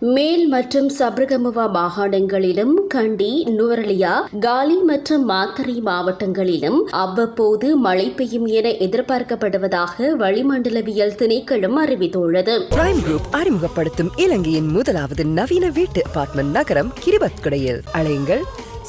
மேல் மற்றும் சப்ரகமுவா மாகாணங்களிலும் கண்டி, நுவரெலியா, காலி மற்றும் மாத்தறை மாவட்டங்களிலும் அவ்வப்போது மழை பெய்யும் என எதிர்பார்க்கப்படுவதாக வளிமண்டலவியல் திணைக்களம் அறிவித்துள்ளது. பிரைம் குரூப் அறிமுகப்படுத்தும் இலங்கையின் முதலாவது நவீன வீட்டு அபார்ட்மெண்ட் நகரம் கிரிபத்குடையில். அழையுங்கள்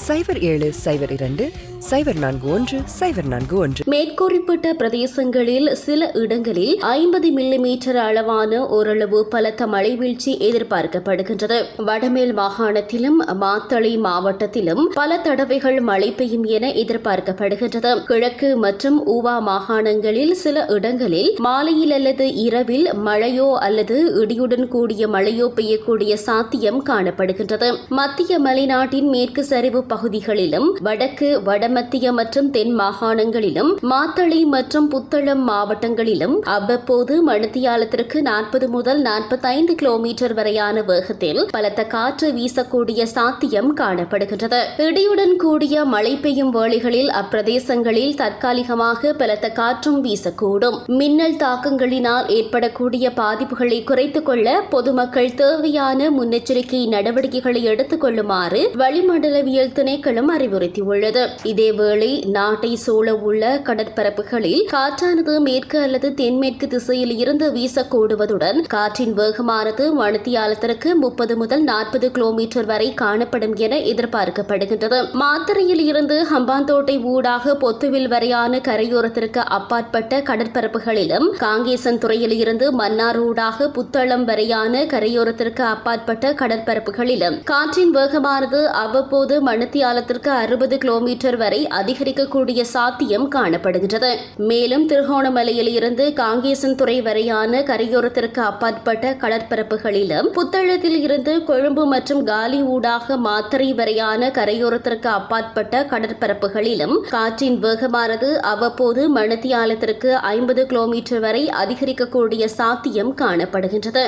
0772041041. மேற்கூறிப்பட்ட பிரதேசங்களில் சில இடங்களில் 50 மில்லிமீட்டர் அளவான ஓரளவு பலத்த மழை வீழ்ச்சி எதிர்பார்க்கப்படுகின்றது. வடமேல் மாகாணத்திலும் மாத்தளை மாவட்டத்திலும் பல தடவைகள் மழை பெய்யும் என எதிர்பார்க்கப்படுகின்றது. கிழக்கு மற்றும் ஊவா மாகாணங்களில் சில இடங்களில் மாலையில் அல்லது இரவில் மழையோ அல்லது இடியுடன் கூடிய மழையோ பெய்யக்கூடிய சாத்தியம் காணப்படுகின்றது. மத்திய மலைநாட்டின் மேற்கு சரிவு பகுதிகளிலும் வடக்கு, வடமத்திய மற்றும் தென் மாகாணங்களிலும் மாத்தளை மற்றும் புத்தளம் மாவட்டங்களிலும் அவ்வப்போது மணித்தியாலத்திற்கு 40 முதல் 45 கிலோமீட்டர் வரையான வேகத்தில் பலத்த காற்று வீசக்கூடிய சாத்தியம் காணப்படுகின்றது. இடியுடன் கூடிய மழை பெய்யும் வேளைகளில் அப்பிரதேசங்களில் தற்காலிகமாக பலத்த காற்றும் வீசக்கூடும். மின்னல் தாக்கங்களினால் ஏற்படக்கூடிய பாதிப்புகளை குறைத்துக் கொள்ள பொதுமக்கள் தேவையான முன்னெச்சரிக்கை நடவடிக்கைகளை எடுத்துக் கொள்ளுமாறு வளிமண்டலவியல் திணைக்களம் அறிவுறுத்தியுள்ளது. இதேவேளை நாட்டை சூழ உள்ள கடற்பரப்புகளில் காற்றானது மேற்கு அல்லது தென்மேற்கு திசையில் இருந்து வீசக்கூடுவதுடன் காற்றின் வேகமானது மணித்தியாலத்திற்கு 30 முதல் 40 கிலோமீட்டர் வரை காணப்படும் என எதிர்பார்க்கப்படுகின்றது. மாத்தறையில் இருந்து ஹம்பாந்தோட்டை ஊடாக பொத்துவில் வரையான கரையோரத்திற்கு அப்பாற்பட்ட கடற்பரப்புகளிலும் காங்கேசன் துறையில் இருந்து மன்னார் ஊடாக புத்தளம் வரையான கரையோரத்திற்கு அப்பாற்பட்ட கடற்பரப்புகளிலும் காற்றின் வேகமானது அவ்வப்போது மணித்தியாலத்திற்கு 60 கிலோமீட்டர் வரை அதிகரிக்கக்கூடிய சாத்தியம் காணப்படுகின்றது. மேலும் திருகோணமலையில் இருந்து காங்கேசன் துறை வரையான கரையோரத்திற்கு அப்பாற்பட்ட கடற்பரப்புகளிலும் புத்தளத்தில் இருந்து கொழும்பு மற்றும் காலி ஊடாக மாத்தறை வரையான கரையோரத்திற்கு அப்பாற்பட்ட கடற்பரப்புகளிலும் காற்றின் வேகமானது அவ்வப்போது மணித்தியாலத்திற்கு 50 கிலோமீட்டர் வரை அதிகரிக்கக்கூடிய சாத்தியம் காணப்படுகின்றது.